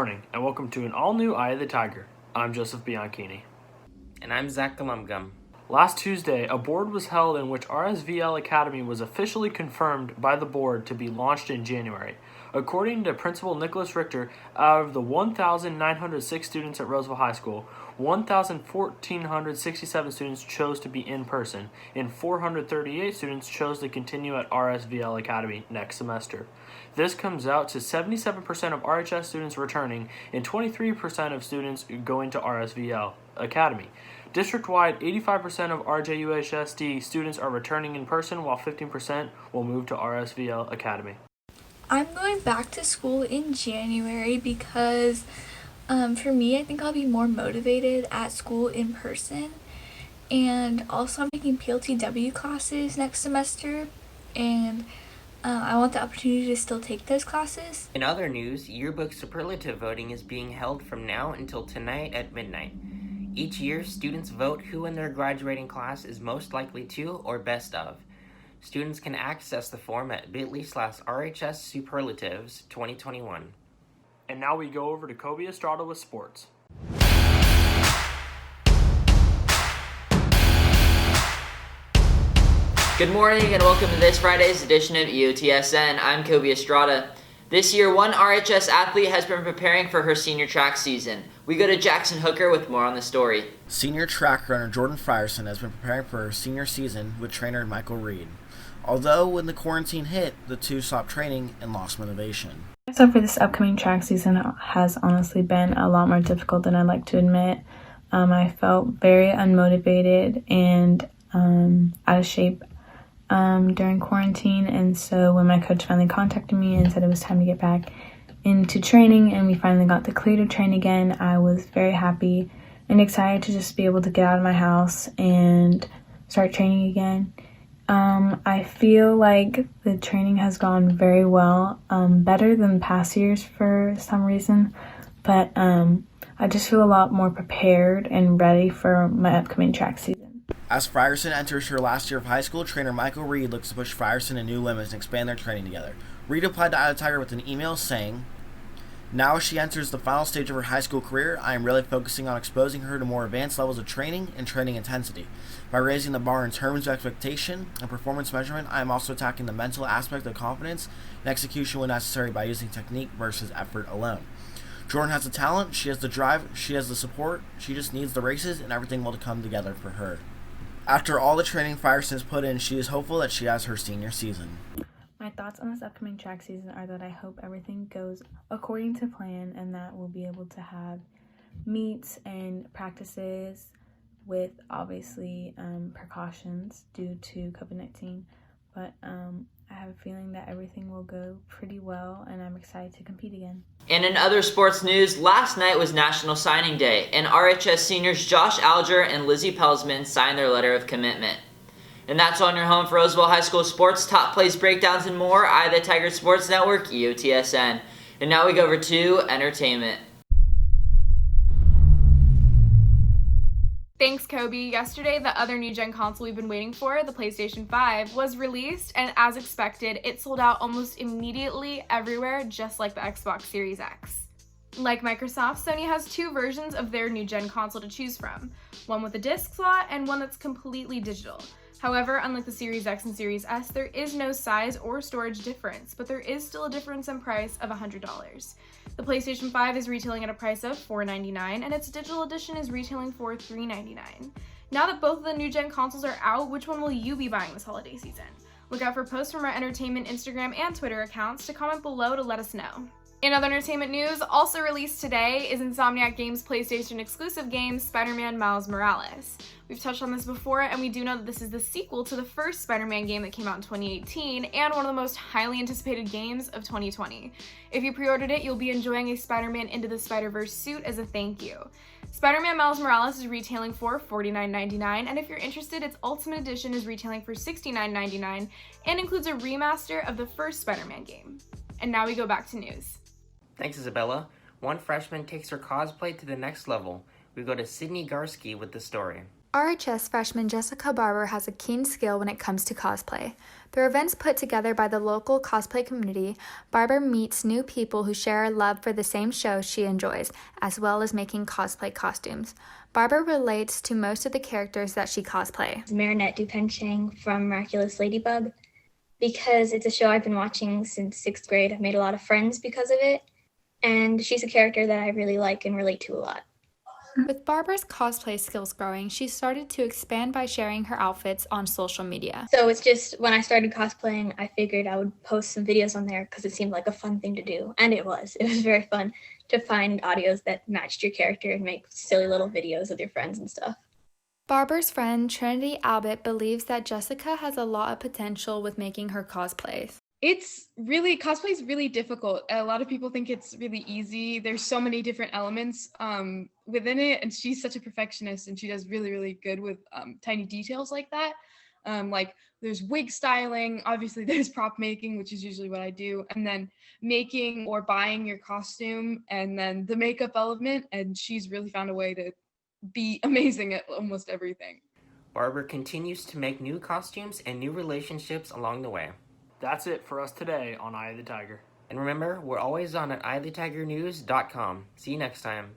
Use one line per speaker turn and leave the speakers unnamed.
morning, and welcome to an all-new Eye of the Tiger. I'm Joseph Bianchini.
And I'm Zach Galumgum.
Last Tuesday, a board was held in which RSVL Academy was officially confirmed by the board to be launched in January. According to Principal Nicholas Richter, out of the 1,906 students at Roseville High School, 1,467 students chose to be in person, and 438 students chose to continue at RSVL Academy next semester. This comes out to 77% of RHS students returning and 23% of students going to RSVL Academy. District-wide, 85% of RJUHSD students are returning in person, while 15% will move to RSVL Academy.
I'm going back to school in January because for me, I think I'll be more motivated at school in person. And also I'm taking PLTW classes next semester, and I want the opportunity to still take those classes.
In other news, yearbook superlative voting is being held from now until tonight at midnight. Each year, students vote who in their graduating class is most likely to or best of. Students can access the form at bit.ly/RHS Superlatives 2021.
And now we go over to Kobe Estrada with sports.
Good morning and welcome to this Friday's edition of EOTSN. I'm Kobe Estrada. This year, one RHS athlete has been preparing for her senior track season. We go to Jackson Hooker with more on the story.
Senior track runner Jordan Frierson has been preparing for her senior season with trainer Michael Reed. Although when the quarantine hit, the two stopped training and lost motivation.
So for this upcoming track season has honestly been a lot more difficult than I'd like to admit. I felt very unmotivated and out of shape during quarantine, and so when my coach finally contacted me and said it was time to get back into training and we finally got the clear to train again, I was very happy and excited to just be able to get out of my house and start training again. I feel like the training has gone very well, better than past years for some reason, but I just feel a lot more prepared and ready for my upcoming track season.
As Frierson enters her last year of high school, trainer Michael Reed looks to push Frierson to new limits and expand their training together. Reed replied to Eye of the Tiger with an email saying, "Now as she enters the final stage of her high school career, I am really focusing on exposing her to more advanced levels of training and training intensity. By raising the bar in terms of expectation and performance measurement, I am also attacking the mental aspect of confidence and execution when necessary by using technique versus effort alone. Jordan has the talent, she has the drive, she has the support, she just needs the races and everything will come together for her." After all the training Frierson has put in, she is hopeful that she has her senior season.
My thoughts on this upcoming track season are that I hope everything goes according to plan and that we'll be able to have meets and practices with obviously precautions due to COVID-19, but I have a feeling that everything will go pretty well and I'm excited to compete again.
And in other sports news, last night was National Signing Day, and RHS seniors Josh Alger and Lizzie Pelsman signed their letter of commitment. And that's on your home for Roseville High School sports, top plays, breakdowns, and more. Eye of the Tiger Sports Network, EOTSN. And now we go over to entertainment.
Thanks, Kobe. Yesterday, the other new-gen console we've been waiting for, the PlayStation 5, was released, and as expected, it sold out almost immediately everywhere, just like the Xbox Series X. Like Microsoft, Sony has two versions of their new-gen console to choose from, one with a disc slot and one that's completely digital. However, unlike the Series X and Series S, there is no size or storage difference, but there is still a difference in price of $100. The PlayStation 5 is retailing at a price of $499, and its digital edition is retailing for $399. Now that both of the new-gen consoles are out, which one will you be buying this holiday season? Look out for posts from our entertainment Instagram and Twitter accounts to comment below to let us know. In other entertainment news, also released today is Insomniac Games' PlayStation exclusive game, Spider-Man Miles Morales. We've touched on this before, and we do know that this is the sequel to the first Spider-Man game that came out in 2018, and one of the most highly anticipated games of 2020. If you pre-ordered it, you'll be enjoying a Spider-Man Into the Spider-Verse suit as a thank you. Spider-Man Miles Morales is retailing for $49.99, and if you're interested, its Ultimate Edition is retailing for $69.99, and includes a remaster of the first Spider-Man game. And now we go back to news.
Thanks, Isabella. One freshman takes her cosplay to the next level. We go to Sydney Garski with the story.
RHS freshman Jessica Barber has a keen skill when it comes to cosplay. Through events put together by the local cosplay community, Barber meets new people who share a love for the same shows she enjoys, as well as making cosplay costumes. Barber relates to most of the characters that she cosplays.
Marinette Dupenchang from Miraculous Ladybug, because it's a show I've been watching since 6th grade. I've made a lot of friends because of it, and she's a character that I really like and relate to a lot.
With Barber's cosplay skills growing, she started to expand by sharing her outfits on social media.
So it's just, when I started cosplaying, I figured I would post some videos on there because it seemed like a fun thing to do. And it was. It was very fun to find audios that matched your character and make silly little videos with your friends and stuff.
Barber's friend Trinity Albert believes that Jessica has a lot of potential with making her cosplays.
Cosplay is really difficult. A lot of people think it's really easy. There's so many different elements within it, and she's such a perfectionist, and she does really, really good with tiny details like that. Like there's wig styling, obviously there's prop making, which is usually what I do, and then making or buying your costume, and then the makeup element, and she's really found a way to be amazing at almost everything.
Barber continues to make new costumes and new relationships along the way.
That's it for us today on Eye of the Tiger.
And remember, we're always on at eyeofthetigernews.com. See you next time.